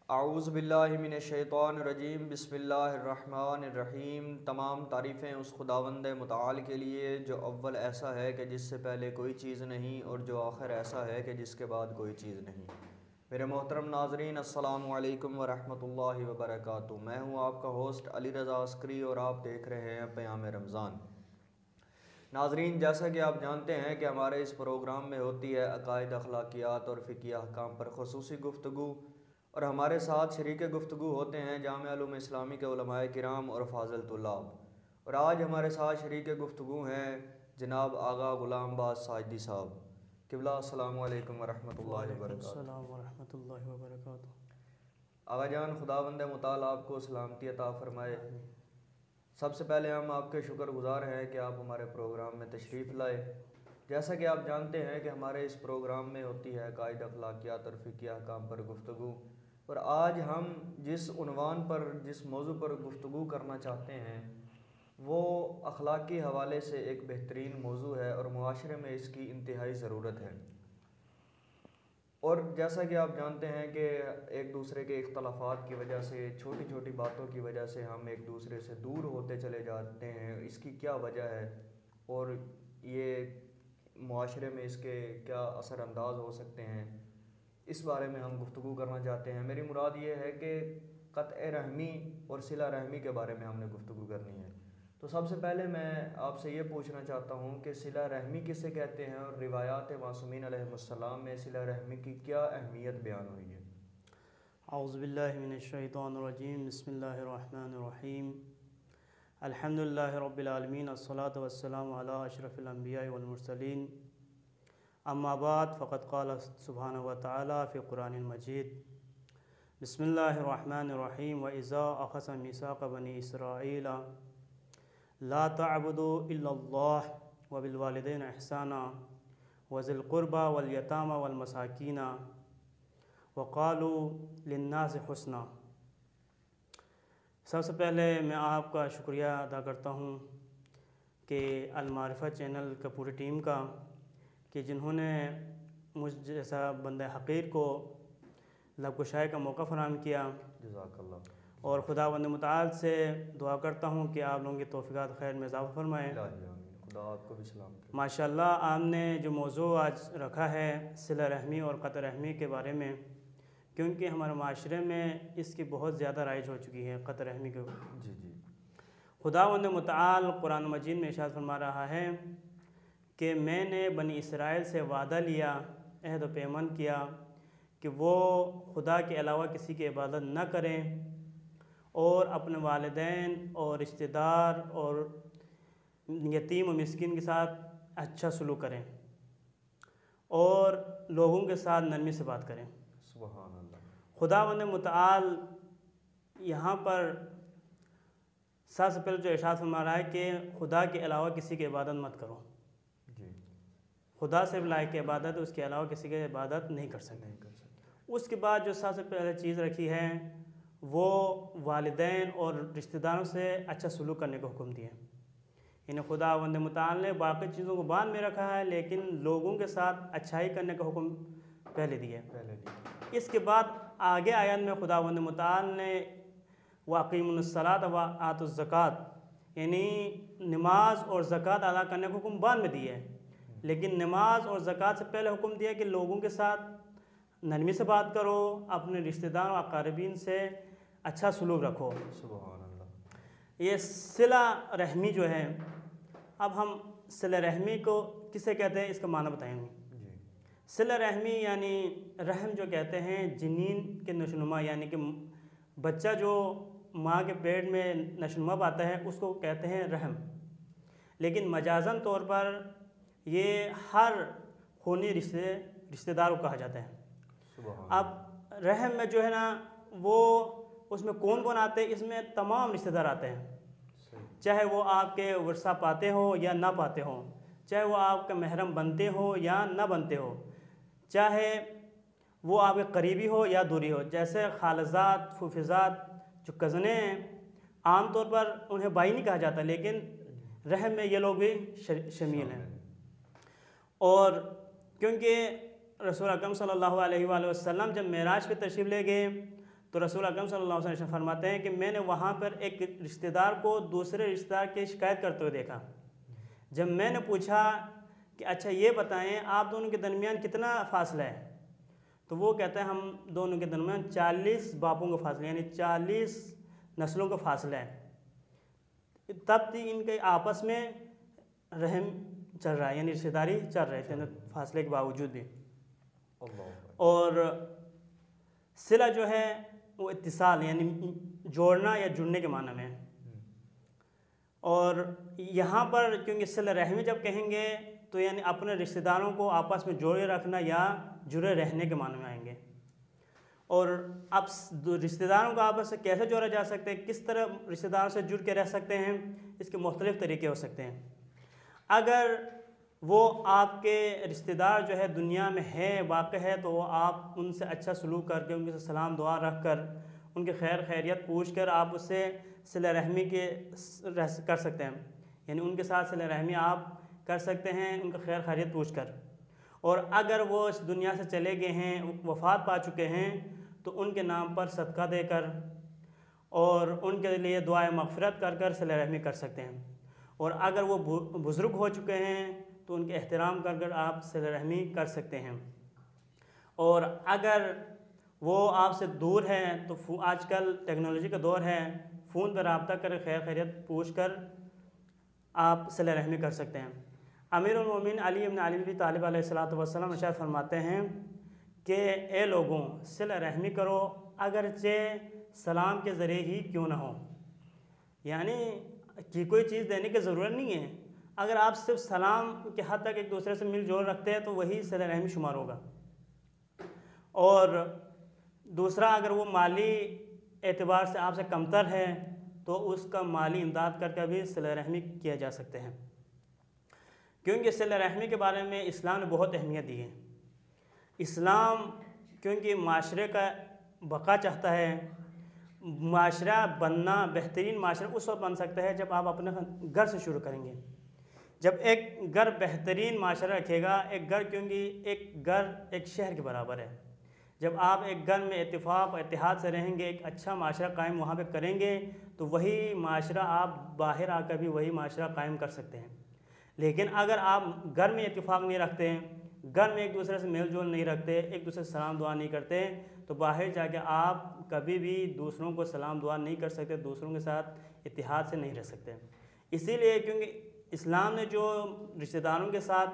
اعوذ باللہ من الشیطان الرجیم بسم اللہ الرحمن الرحیم۔ تمام تعریفیں اس خداوند متعال کے لیے جو اول ایسا ہے کہ جس سے پہلے کوئی چیز نہیں اور جو آخر ایسا ہے کہ جس کے بعد کوئی چیز نہیں۔ میرے محترم ناظرین، السلام علیکم ورحمۃ اللہ وبرکاتہ۔ میں ہوں آپ کا ہوسٹ علی رضا عسکری اور آپ دیکھ رہے ہیں پیام رمضان۔ ناظرین، جیسا کہ آپ جانتے ہیں کہ ہمارے اس پروگرام میں ہوتی ہے عقائد، اخلاقیات اور فقہی احکام پر خصوصی گفتگو، اور ہمارے ساتھ شریک گفتگو ہوتے ہیں جامعہ علوم اسلامی کے علماء کرام اور فاضل طلاب۔ اور آج ہمارے ساتھ شریک گفتگو ہیں جناب آغا غلام باز ساجدی صاحب۔ قبلہ السلام علیکم ورحمۃ اللہ وبرکاتہ۔ السلام ورحمۃ اللہ وبرکاتہ۔ آغا جان، خداوند متعال آپ کو سلامتی عطا فرمائے۔ سب سے پہلے ہم آپ کے شکر گزار ہیں کہ آپ ہمارے پروگرام میں تشریف لائے۔ جیسا کہ آپ جانتے ہیں کہ ہمارے اس پروگرام میں ہوتی ہے عقائد، اخلاقیات اور فقہی احکام پر گفتگو، اور آج ہم جس عنوان پر، جس موضوع پر گفتگو کرنا چاہتے ہیں وہ اخلاقی حوالے سے ایک بہترین موضوع ہے اور معاشرے میں اس کی انتہائی ضرورت ہے۔ اور جیسا کہ آپ جانتے ہیں کہ ایک دوسرے کے اختلافات کی وجہ سے، چھوٹی چھوٹی باتوں کی وجہ سے ہم ایک دوسرے سے دور ہوتے چلے جاتے ہیں۔ اس کی کیا وجہ ہے اور یہ معاشرے میں اس کے کیا اثر انداز ہو سکتے ہیں، اس بارے میں ہم گفتگو کرنا چاہتے ہیں۔ میری مراد یہ ہے کہ قطع رحمی اور صلہ رحمی کے بارے میں ہم نے گفتگو کرنی ہے۔ تو سب سے پہلے میں آپ سے یہ پوچھنا چاہتا ہوں کہ صلہ رحمی کسے کہتے ہیں اور روایات معصومین علیہ السلام میں صلہ رحمی کی کیا اہمیت بیان ہوئی ہے؟ اعوذ باللہ من الشیطان الرجیم، بسم اللہ الرحمن الرحیم۔ الحمد للہ رب العالمین، الصلاۃ والسلام علی اشرف الانبیاء والمرسلین، اما بعد فقد قال سبحانہ وتعالی فی قرآن المجید، بسم اللہ الرحمن الرحیم۔ وَإِذَا أَخَذَ مِيثَاقَ بَنِي إِسْرَائِيلَ لَا تَعْبُدُوا إِلَّا اللَّهَ وَبِالْوَالِدَيْنِ إِحْسَانًا وَذِي الْقُرْبَى وَالْيَتَامَى وَالْمَسَاكِينَ وَقَالُوا لِلنَّاسِ حُسْنًا۔ سب سے پہلے میں آپ کا شکریہ ادا کرتا ہوں کہ المعرفہ چینل کا پوری ٹیم کا، کہ جنہوں نے مجھ جیسا بندہ حقیر کو لب گشائی کا موقع فراہم کیا۔ جزاک اللہ۔ اور خداوند متعال سے دعا کرتا ہوں کہ آپ لوگوں کی توفیقات خیر میں اضافہ فرمائیں۔ خدا آپ کو بھی سلام کرے۔ ماشاءاللہ، آپ نے جو موضوع آج رکھا ہے صلہ رحمی اور قطع رحمی کے بارے میں، کیونکہ ہمارے معاشرے میں اس کی بہت زیادہ رائج ہو چکی ہے قطع رحمی کے۔ جی جی۔ خداوند متعال قرآن مجید میں ارشاد فرما رہا ہے کہ میں نے بنی اسرائیل سے وعدہ لیا، عہد و پیمان کیا کہ وہ خدا کے علاوہ کسی کی عبادت نہ کریں اور اپنے والدین اور رشتہ دار اور یتیم و مسکین کے ساتھ اچھا سلوک کریں اور لوگوں کے ساتھ نرمی سے بات کریں۔ سبحان اللہ۔ خداوند متعال یہاں پر سب سے پہلے جو ارشاد فرما رہا ہے کہ خدا کے علاوہ کسی کی عبادت مت کرو۔ جی۔ خدا سے لائق عبادت، اس کے علاوہ کسی کی عبادت نہیں کر سکتے۔ اس کے بعد جو سب سے پہلے چیز رکھی ہے وہ والدین اور رشتہ داروں سے اچھا سلوک کرنے کا حکم دیا ہے۔ یعنی خداوند متعال نے باقی چیزوں کو بعد میں رکھا ہے، لیکن لوگوں کے ساتھ اچھائی کرنے کا حکم پہلے دیا ہے۔ اس کے بعد آگے آیت میں خداوند متعال نے وَأَقِیمُوا الصَّلَاةَ وَآتُوا الزَّکَاةَ، یعنی نماز اور زکوٰۃ ادا کرنے کا حکم بعد میں دیا ہے، لیکن نماز اور زکوٰۃ سے پہلے حکم دیا کہ لوگوں کے ساتھ نرمی سے بات کرو، اپنے رشتہ داروں اور اقاربین سے اچھا سلوک رکھو۔ سبحان اللہ۔ یہ صلہ رحمی جو ہے، اب ہم صلہ رحمی کو کسے کہتے ہیں اس کا معنی بتائیں گے۔ صلہ رحمی یعنی رحم جو کہتے ہیں جنین کے نشوونما، یعنی کہ بچہ جو ماں کے پیٹ میں نشوونما پاتا ہے اس کو کہتے ہیں رحم، لیکن مجازاً طور پر یہ ہر خونی رشتہ دار کو کہا جاتا ہے۔ اب رحم میں جو ہے نا، وہ اس میں کون کون آتے ہیں؟ اس میں تمام رشتہ دار آتے ہیں، چاہے وہ آپ کے ورثہ پاتے ہوں یا نہ پاتے ہوں، چاہے وہ آپ کے محرم بنتے ہوں یا نہ بنتے ہوں، چاہے وہ آپ کے قریبی ہو یا دوری ہو۔ جیسے خالزاد، پھوپھیزاد جو کزنیں ہیں، عام طور پر انہیں بھائی نہیں کہا جاتا، لیکن رحم میں یہ لوگ بھی شامل ہیں۔ اور کیونکہ رسول اکرم صلی اللہ علیہ وآلہ وسلم جب معراج پہ تشریف لے گئے تو رسول اکرم صلی اللہ علیہ وسلم فرماتے ہیں کہ میں نے وہاں پر ایک رشتہ دار کو دوسرے رشتہ دار کی شکایت کرتے ہوئے دیکھا. جب میں نے پوچھا کہ اچھا یہ بتائیں آپ دونوں کے درمیان کتنا فاصلہ ہے, تو وہ کہتا ہے ہم دونوں کے درمیان 40 باپوں کا فاصلہ یعنی 40 نسلوں کا فاصلہ ہے. تب بھی ان کے آپس میں رحم چل رہا ہے, یعنی رشتہ داری چل رہے تھے فاصلے کے باوجود بھی. اور صلہ جو ہے وہ اتصال یعنی جوڑنا یا جڑنے کے معنی میں ہے. اور یہاں پر کیونکہ صلہ رحمی جب کہیں گے تو یعنی اپنے رشتہ داروں کو آپس میں جوڑے رکھنا یا جڑے رہنے کے معنی میں آئیں گے. اور اب رشتہ داروں کو آپس سے کیسے جوڑا جا سکتے ہیں, کس طرح رشتہ داروں سے جڑ کے رہ سکتے ہیں, اس کے مختلف طریقے ہو سکتے ہیں. اگر وہ آپ کے رشتہ دار جو ہے دنیا میں ہے واقع ہے تو وہ آپ ان سے اچھا سلوک کر کے ان کے سلام دعا رکھ کر ان کی خیر خیریت پوچھ کر آپ اس سے صلہ رحمی کر سکتے ہیں, یعنی ان کے ساتھ صلہ رحمی آپ کر سکتے ہیں ان کا خیر خیریت پوچھ کر. اور اگر وہ اس دنیا سے چلے گئے ہیں, وفات پا چکے ہیں, تو ان کے نام پر صدقہ دے کر اور ان کے لیے دعائے مغفرت کر کر صلہ رحمی کر سکتے ہیں. اور اگر وہ بزرگ ہو چکے ہیں تو ان کے احترام کر کر آپ صلہ رحمی کر سکتے ہیں. اور اگر وہ آپ سے دور ہیں تو آج کل ٹیکنالوجی کا دور ہے, فون پر رابطہ کر خیر خیریت پوچھ کر آپ صلہ رحمی کر سکتے ہیں. امیر المومنین علی بن ابی طالب علیہ الصلوۃ والسلام ارشاد فرماتے ہیں کہ اے لوگوں صلہ رحمی کرو اگرچہ سلام کے ذریعے ہی کیوں نہ ہو. یعنی کہ کوئی چیز دینے کی ضرورت نہیں ہے, اگر آپ صرف سلام کے حد تک ایک دوسرے سے مل جول رکھتے ہیں تو وہی صلہ رحمی شمار ہوگا. اور دوسرا اگر وہ مالی اعتبار سے آپ سے کمتر ہے تو اس کا مالی امداد کر کے بھی صلہ رحمی کیا جا سکتے ہیں, کیونکہ صلہ رحمی کے بارے میں اسلام نے بہت اہمیت دی ہے. اسلام کیونکہ معاشرے کا بقا چاہتا ہے, معاشرہ بننا بہترین معاشرہ اس وقت بن سکتا ہے جب آپ اپنے گھر سے شروع کریں گے. جب ایک گھر بہترین معاشرہ رکھے گا, ایک گھر کیونکہ ایک گھر ایک شہر کے برابر ہے, جب آپ ایک گھر میں اتفاق اور اتحاد سے رہیں گے, ایک اچھا معاشرہ قائم وہاں پہ کریں گے, تو وہی معاشرہ آپ باہر آ کر بھی وہی معاشرہ قائم کر سکتے ہیں. لیکن اگر آپ گھر میں اتفاق نہیں رکھتے ہیں, گھر میں ایک دوسرے سے میل جول نہیں رکھتے, ایک دوسرے سے سلام دعا نہیں کرتے, تو باہر جا کے آپ کبھی بھی دوسروں کو سلام دعا نہیں کر سکتے, دوسروں کے ساتھ اتحاد سے نہیں رہ سکتے. اسی لیے کیونکہ اسلام نے جو رشتہ داروں کے ساتھ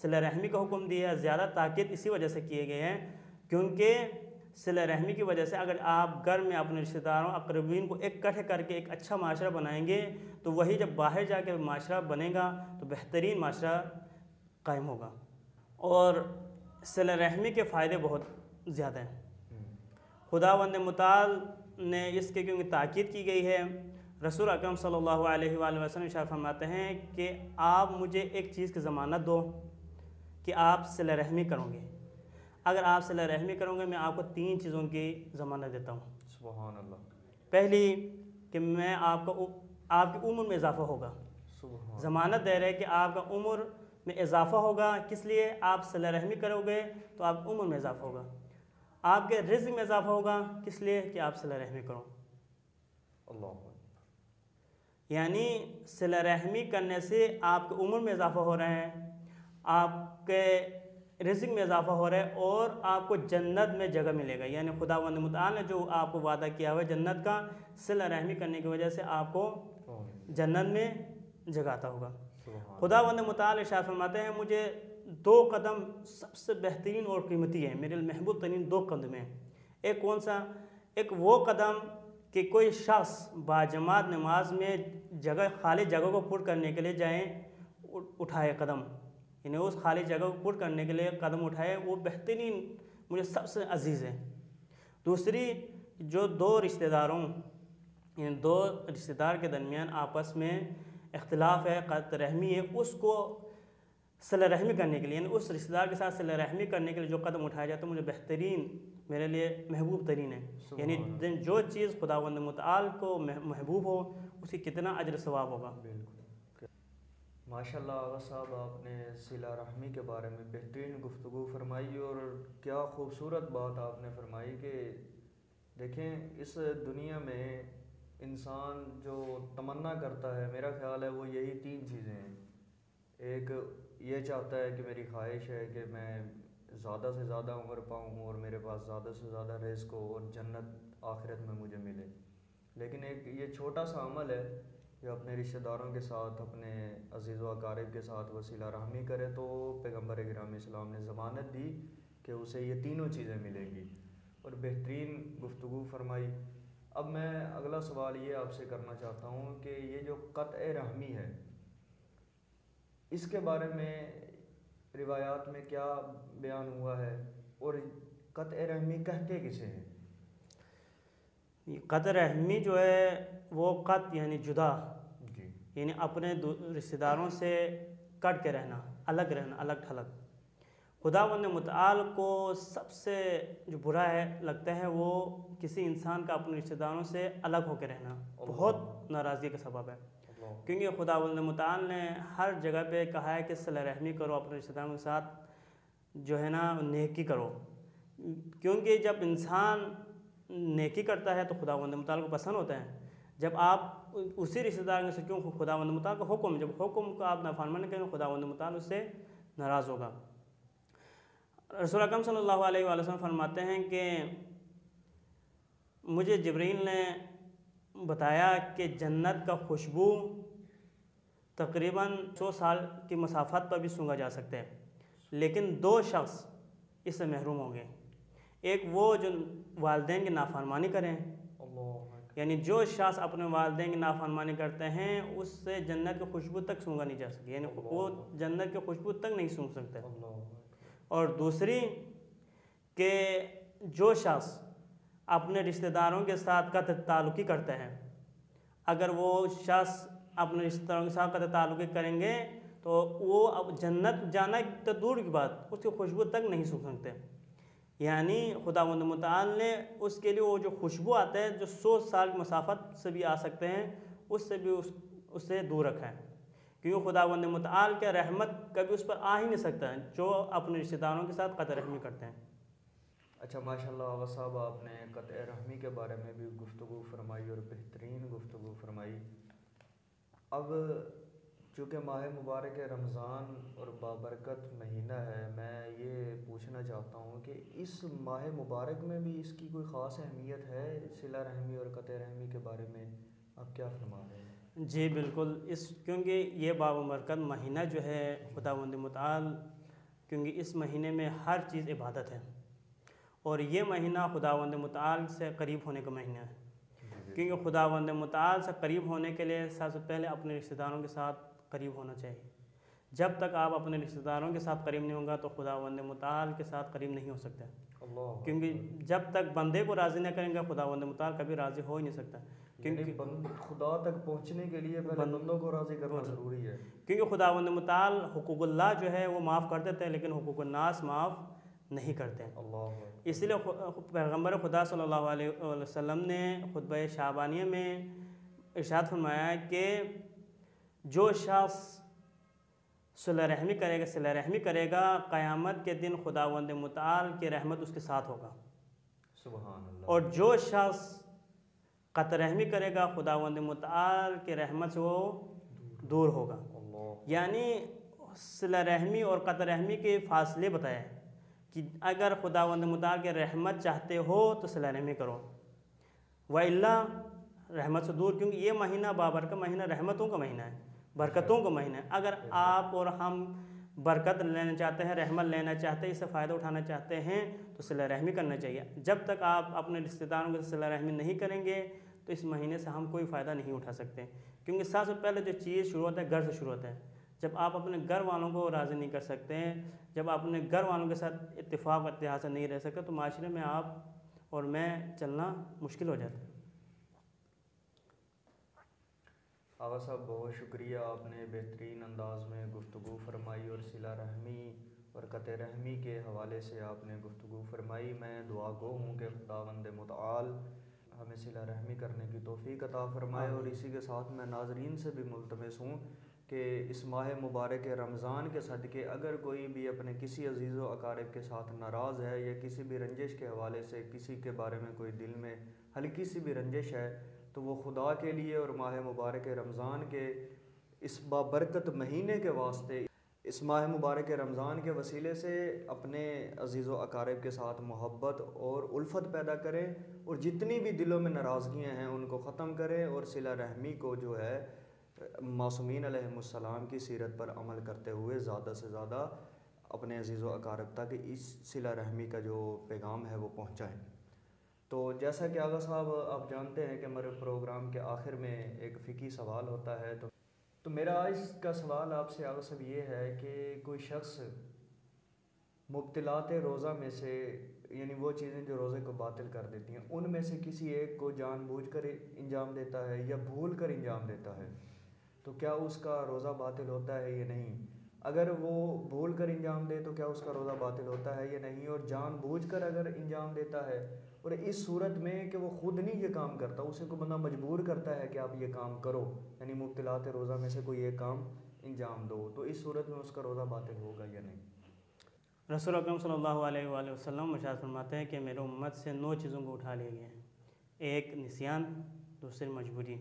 صلہ رحمی کا حکم دیا ہے, زیادہ تاکید اسی وجہ سے کیے گئے ہیں کیونکہ صلہ رحمی کی وجہ سے اگر آپ گھر میں اپنے رشتہ داروں اقربین کو اکٹھے کر کے ایک اچھا معاشرہ بنائیں گے تو وہی جب باہر جا کے معاشرہ بنے گا تو بہترین معاشرہ قائم ہوگا. اور صلہ رحمی کے فائدے بہت زیادہ ہیں. خداوند متعال نے اس کے کیونکہ تاکید کی گئی ہے, رسول اکرم صلی اللہ علیہ وآلہ وسلم ارشاد فرماتے ہیں کہ آپ مجھے ایک چیز کی ضمانت دو کہ آپ صلہ رحمی کرو گے. اگر آپ صلہ رحمی کرو گے میں آپ کو 3 چیزوں کی ضمانت دیتا ہوں. سبحان اللہ. پہلی کہ میں آپ کی عمر میں اضافہ ہوگا. ضمانت دے رہے کہ آپ کا عمر میں اضافہ ہوگا. کس لیے؟ آپ صلہ رحمی کرو گے تو آپ عمر میں اضافہ ہوگا. آپ کے رزق میں اضافہ ہوگا. کس لیے؟ کہ آپ صلہ رحمی کرو. اللہ. یعنی صلہ رحمی کرنے سے آپ کی عمر میں اضافہ ہو رہا ہے, آپ کے رزق میں اضافہ ہو رہا ہے, اور آپ کو جنت میں جگہ ملے گا. یعنی خداوند متعال نے جو آپ کو وعدہ کیا ہوا ہے جنت کا, صلہ رحمی کرنے کی وجہ سے آپ کو جنت میں جگہ عطا ہوگا. خداوند متعال ارشاد فرماتے ہیں مجھے 2 قدم سب سے بہترین اور قیمتی ہیں, میرے محبوب ترین 2 قدم ہیں. ایک کون سا؟ ایک وہ قدم کہ کوئی شخص باجماعت نماز میں خالی جگہ کو پر کرنے کے لیے جائیں, اٹھائے قدم, یعنی اس خالی جگہ کو پر کرنے کے لیے قدم اٹھائے, وہ بہترین مجھے سب سے عزیز ہے. دوسری جو 2 رشتہ داروں یعنی 2 رشتہ دار کے درمیان آپس میں اختلاف ہے, قطع رحمی ہے, اس کو صلہ رحمی کرنے کے لیے یعنی اس رشتہ دار کے ساتھ صلہ رحمی کرنے کے لیے جو قدم اٹھایا جاتا ہے مجھے بہترین, میرے لیے محبوب ترین ہے. یعنی جو چیز خداوند متعال کو محبوب ہو اس کی کتنا اجر ثواب ہوگا. ماشاء اللہ آغا صاحب, آپ نے صلہ رحمی کے بارے میں بہترین گفتگو فرمائی, اور کیا خوبصورت بات آپ نے فرمائی کہ دیکھیں اس دنیا میں انسان جو تمنا کرتا ہے میرا خیال ہے وہ یہی 3 چیزیں ہیں. ایک یہ چاہتا ہے کہ میری خواہش ہے کہ میں زیادہ سے زیادہ عمر پاؤں اور میرے پاس زیادہ سے زیادہ رزق ہو اور جنت آخرت میں مجھے ملے. لیکن ایک یہ چھوٹا سا عمل ہے جو اپنے رشتہ داروں کے ساتھ اپنے عزیز و اقارب کے ساتھ وسیلہ رحمی کرے تو پیغمبر اکرام اسلام نے ضمانت دی کہ اسے یہ تینوں چیزیں ملیں گی اور بہترین گفتگو فرمائی. اب میں اگلا سوال یہ آپ سے کرنا چاہتا ہوں کہ یہ جو قطع رحمی ہے اس کے بارے میں روایات میں کیا بیان ہوا ہے اور قطع رحمی کہتے کسے ہیں؟ قطع رحمی جو ہے وہ قط یعنی جدا، جی یعنی اپنے رشتہ داروں سے کٹ کے رہنا، الگ رہنا، الگ تھلگ. خداوند متعال کو سب سے جو برا ہے لگتا ہے وہ کسی انسان کا اپنے رشتہ داروں سے الگ ہو کے رہنا بہت ناراضگی کا سبب ہے. کیونکہ خداوند متعال نے ہر جگہ پہ کہا ہے کہ صلہ رحمی کرو، اپنے رشتہ داروں کے ساتھ جو ہے نا نیکی کرو. کیونکہ جب انسان نیکی کرتا ہے تو خداوند متعال کو پسند ہوتا ہے. جب آپ اسی رشتہ دار سے کیوں خداوند متعال کا حکم، جب حکم کو آپ نافرمانی کریں گے خداوند متعال اس سے ناراض ہوگا. رسول اکرم صلی اللہ علیہ وآلہ وسلم فرماتے ہیں کہ مجھے جبرائیل نے بتایا کہ جنت کا خوشبو تقریباً 100 سال کی مسافت پر بھی سونگا جا سکتا ہے، لیکن 2 شخص اس سے محروم ہوں گے. ایک وہ جو والدین کی نافرمانی کریں، یعنی جو شخص اپنے والدین کی نافرمانی کرتے ہیں اس سے جنت کی خوشبو تک سونگا نہیں جا سکتی، یعنی وہ جنت کی خوشبو تک نہیں سونگ سکتے. اور دوسری کہ جو شخص اپنے رشتہ داروں کے ساتھ قطع تعلقی کرتے ہیں، اگر وہ شخص اپنے رشتہ داروں کے ساتھ قطع تعلقی کریں گے تو وہ اب جنت جانا تو دور کی بات، اس کی خوشبو تک نہیں سونگ سکتے. یعنی خداوند متعال نے اس کے لیے وہ جو خوشبو آتا ہے جو 100 سال کی مسافت سے بھی آ سکتے ہیں اس سے بھی اس سے دور رکھا ہے. کیونکہ خداوند متعال کے رحمت کبھی اس پر آ ہی نہیں سکتا ہے جو اپنے رشتہ داروں کے ساتھ قطع رحمی کرتے ہیں. اچھا ماشاءاللہ آغا صاحب آپ نے قطع رحمی کے بارے میں بھی گفتگو فرمائی اور بہترین گفتگو فرمائی. اب چونکہ ماہ مبارک رمضان اور بابرکت مہینہ ہے، میں یہ پوچھنا چاہتا ہوں کہ اس ماہ مبارک میں بھی اس کی کوئی خاص اہمیت ہے؟ صلہ رحمی اور قطع رحمی کے بارے میں آپ کیا فرما رہے ہیں؟ جی بالکل، کیونکہ یہ بابرکت مہینہ جو ہے خداوند متعال، کیونکہ اس مہینے میں ہر چیز عبادت ہے اور یہ مہینہ خداوند متعال سے قریب ہونے کا مہینہ ہے. کیونکہ خداوند متعال سے قریب ہونے کے لیے سب سے پہلے اپنے رشتہ داروں کے ساتھ قریب ہونا چاہیے. جب تک آپ اپنے رشتہ داروں کے ساتھ قریب نہیں ہوں گا تو خداوند متعال کے ساتھ قریب نہیں ہو سکتے. کیونکہ جب تک بندے کو راضی نہ کریں گے خداوند متعال کبھی راضی ہو ہی نہیں سکتا. کیونکہ خدا تک پہنچنے کے لیے پہلے بندوں کو راضی کرنا ضروری ہے. کیونکہ خداوند متعال حقوق اللہ جو ہے وہ معاف کر دیتے ہیں لیکن حقوق الناس معاف نہیں کرتے. اس لیے پیغمبر خدا صلی اللہ علیہ وسلم نے خطبہ شعبانیہ میں ارشاد فرمایا کہ جو شخص صلہ رحمی کرے گا قیامت کے دن خداوند متعال کی رحمت اس کے ساتھ ہوگا. سبحان اللہ. اور جو شخص قطع رحمی کرے گا خداوند متعال کی رحمت سے وہ دور ہوگا. یعنی صلہ رحمی اور قطع رحمی کے فاصلے بتائے کہ اگر خداوند متعال کی رحمت چاہتے ہو تو صلہ رحمی کرو، وَإِلَّا رحمت سے دور. کیونکہ یہ مہینہ بابرکت مہینہ رحمتوں کا مہینہ ہے، برکتوں کا مہینہ ہے. اگر آپ اور ہم برکت لینا چاہتے ہیں، رحمت لینا چاہتے ہیں، اس سے فائدہ اٹھانا چاہتے ہیں تو صلہ رحمی کرنا چاہیے. جب تک آپ اپنے رشتہ داروں کے صلہ رحمی نہیں کریں گے تو اس مہینے سے ہم کوئی فائدہ نہیں اٹھا سکتے. کیونکہ سب سے پہلے جو چیز شروع ہوتا ہے گھر سے شروع ہوتا ہے. جب آپ اپنے گھر والوں کو راضی نہیں کر سکتے ہیں، جب آپ اپنے گھر والوں کے ساتھ اتفاق اتحاد سے نہیں رہ سکتے تو معاشرے میں آپ اور میں چلنا مشکل ہو جاتا ہے. آغا صاحب بہت شکریہ، آپ نے بہترین انداز میں گفتگو فرمائی اور صلہ رحمی اور قطع رحمی کے حوالے سے آپ نے گفتگو فرمائی. میں دعا گو ہوں کہ خداوند متعال ہمیں صلہ رحمی کرنے کی توفیق عطا فرمائے. اور اسی کے ساتھ میں ناظرین سے بھی ملتمس ہوں کہ اس ماہ مبارک رمضان کے صدقے اگر کوئی بھی اپنے کسی عزیز و اقارب کے ساتھ ناراض ہے یا کسی بھی رنجش کے حوالے سے کسی کے بارے میں کوئی دل میں ہلکی سی بھی رنجش ہے، تو وہ خدا کے لیے اور ماہ مبارک رمضان کے اس بابرکت مہینے کے واسطے اس ماہ مبارک رمضان کے وسیلے سے اپنے عزیز و اقارب کے ساتھ محبت اور الفت پیدا کریں، اور جتنی بھی دلوں میں ناراضگیاں ہیں ان کو ختم کریں، اور صلہ رحمی کو جو ہے معصومین علیہم السلام کی سیرت پر عمل کرتے ہوئے زیادہ سے زیادہ اپنے عزیز و اقارب تک اس صلہ رحمی کا جو پیغام ہے وہ پہنچائیں۔ تو جیسا کہ آغا صاحب آپ جانتے ہیں کہ ہمارے پروگرام کے آخر میں ایک فقہی سوال ہوتا ہے، تو میرا آج کا سوال آپ سے آغا صاحب یہ ہے کہ کوئی شخص مبتلات روزہ میں سے، یعنی وہ چیزیں جو روزے کو باطل کر دیتی ہیں، ان میں سے کسی ایک کو جان بوجھ کر انجام دیتا ہے یا بھول کر انجام دیتا ہے، تو کیا اس کا روزہ باطل ہوتا ہے یا نہیں؟ اگر وہ بھول کر انجام دے تو کیا اس کا روزہ باطل ہوتا ہے یا نہیں؟ اور جان بوجھ کر اگر انجام دیتا ہے، اور اس صورت میں کہ وہ خود نہیں یہ کام کرتا، اسے کوئی بندہ مجبور کرتا ہے کہ آپ یہ کام کرو، یعنی مبتلات روزہ میں سے کوئی ایک کام انجام دو، تو اس صورت میں اس کا روزہ باطل ہوگا یا نہیں؟ رسول اکرم صلی اللہ علیہ وآلہ وسلم ارشاد فرماتے ہیں کہ میرے امت سے 9 چیزوں کو اٹھا لیا گیا ہے۔ ایک نسیان، دوسری مجبوری،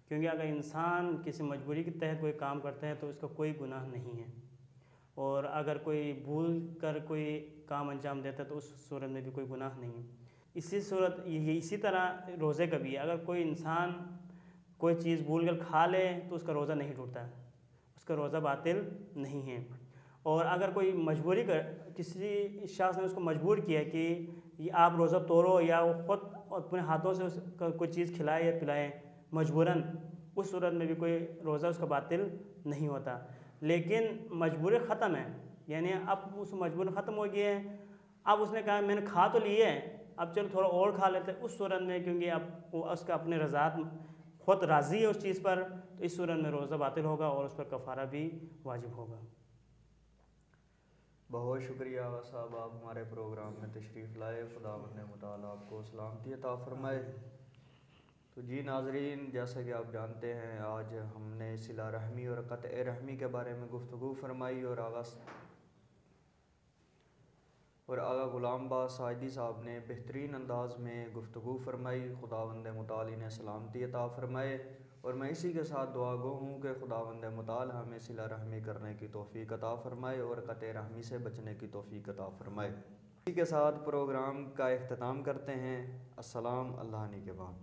کیونکہ اگر انسان کسی مجبوری کے تحت کوئی کام کرتا ہے تو اس کا کوئی گناہ نہیں ہے، اور اگر کوئی بھول کر کوئی کام انجام دیتا ہے تو اس صورت میں بھی کوئی گناہ نہیں ہے۔ اسی طرح روزے کا بھی ہے، اگر کوئی انسان کوئی چیز بھول کر کھا لے تو اس کا روزہ نہیں ٹوٹتا، اس کا روزہ باطل نہیں ہے۔ اور اگر کوئی مجبوری کسی شخص نے اس کو مجبور کیا کہ یہ آپ روزہ توڑو، یا وہ خود اپنے ہاتھوں سے اس کا کوئی چیز کھلائے یا پلائے مجبوراً، اس صورت میں بھی کوئی روزہ اس کا باطل نہیں ہوتا۔ لیکن مجبوری ختم ہے، یعنی اب اس مجبوری ختم ہو گئی ہے، اب اس نے کہا میں نے کھا تو لیے ہے، اب چلو تھوڑا اور کھا لیتے ہیں، اس صورت میں کیونکہ اب وہ اس کا اپنے رضاعت خود راضی ہے اس چیز پر، تو اس صورت میں روزہ باطل ہوگا اور اس پر کفارہ بھی واجب ہوگا۔ بہت شکریہ آغا صاحب، آپ ہمارے پروگرام میں تشریف لائے، خداوند متعال آپ کو سلامتی عطا فرمائے۔ تو جی ناظرین، جیسا کہ آپ جانتے ہیں آج ہم نے صلہ رحمی اور قطع رحمی کے بارے میں گفتگو فرمائی، اور آغا غلام باز ساجدی صاحب نے بہترین انداز میں گفتگو فرمائی۔ خداوند متعال انہیں سلامتی عطا فرمائے، اور میں اسی کے ساتھ دعا گو ہوں کہ خداوند متعال ہمیں صلہ رحمی کرنے کی توفیق عطا فرمائے اور قطع رحمی سے بچنے کی توفیق عطا فرمائے۔ اسی کے ساتھ پروگرام کا اختتام کرتے ہیں۔ السلام، اللہ نگہبان۔